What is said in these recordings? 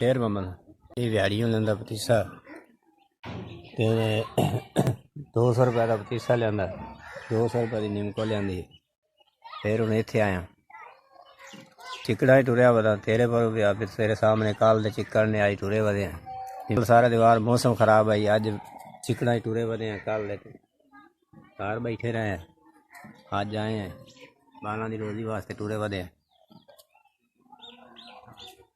शेर मोहम्मद ये दिहाड़ियों लेंदा पतीसा ते 200 रुपये का पतीसा लिया, 200 रुपये की निमको लिया। फिर हूँ इत्थे आया चिकड़ा ही टुरया बदा तेरे पर भी आप तेरे सामने काल दे चिकड़ ने आई टुरे बदे हैं सारा दीवार मौसम खराब है अज चिकड़ा ही टुरे बदे हैं कल दे घर बैठे रहे हैं अज आए हैं बालों की रोजी वास्ते टुरे बदे हैं।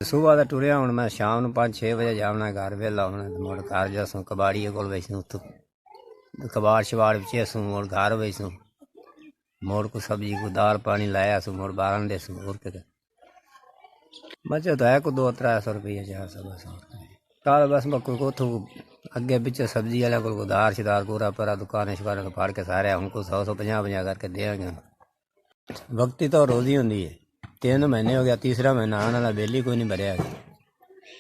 सुबह का टुरया हूँ मैं शाम को 5-6 बजे जाना घर वेला होना मुड़ घर जासूँ कबाड़िए को बैसूँ उत्थों कबाड़ शबाड़ बिछेसूँ मुड़ घर बैसूँ मोड़ को सब्जी को दाल पानी लाया सू मोड़ 12 देसूँ और के बचत है को 200-300 रुपये 400 बस कल बस मैं उतों अगे पिछे सब्जी वाले को उधार शिदार पूरा परा दुकान शुकान को फाड़ के सारे हमको 100-150 करके देंगे। वक्ती तो रोजी होंगी है 3 महीने हो गया तीसरा महीना आने वाला बेली कोई नहीं भरया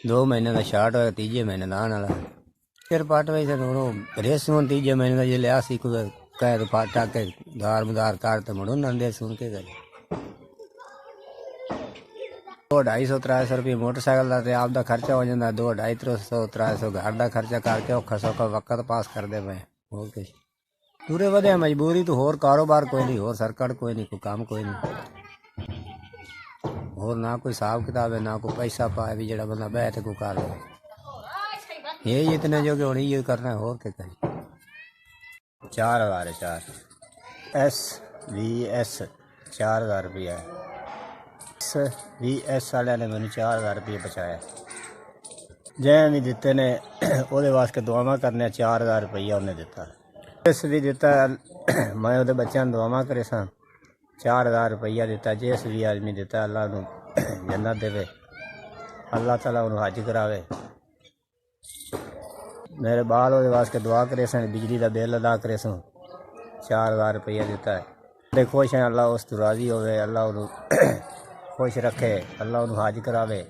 2 महीने का शार्ट होया तीजे महीने का आने वाला फिर पाट वही रेस हूँ तीजे महीने का जो लिया कोई कह तो पाटा के दार मुदार कार तो मुड़ो ना दे सुन के करे 200-250-300 रुपये मोटरसाइकिल का आपका खर्चा हो जाता 200-250-300 घर का खर्चा करके औखा सौखा वक्त पास कर दे मैं और कुछ पूरे वधे मजबूरी तो होर कारोबार कोई नहीं होर सरकार कोई नहीं कोई काम कोई नहीं और ना कोई हिसाब किताब है ना कोई पैसा पाए भी जरा बंदा बैठ को कर ले यही इतने जो कि हूँ ये करना है होर के करें 4000 SVS 4000 रुपया है SVS वाले ने मैंने 4000 रुपये बचाया जै भी दिते ने वो वास्ते दुआव करने 4000 रुपया उन्हें दिता जिस भी दिता मैं वो बच्चों दुआव करे सा 4000 रुपया दिता जिस भी आदमी दिता अल्लाह को जन्नत देवे अल्लाह ताला उन्हें हज करावे मेरे बाल वो वास्ते दुआ करे सन बिजली का बिल अदा करे सो 4000 रुपया दिता है खुश हैं अल्लाह उस तो राजी होवे अल्लाह उन्हें खुश रखे अल्लाह उन्हें हज करावे।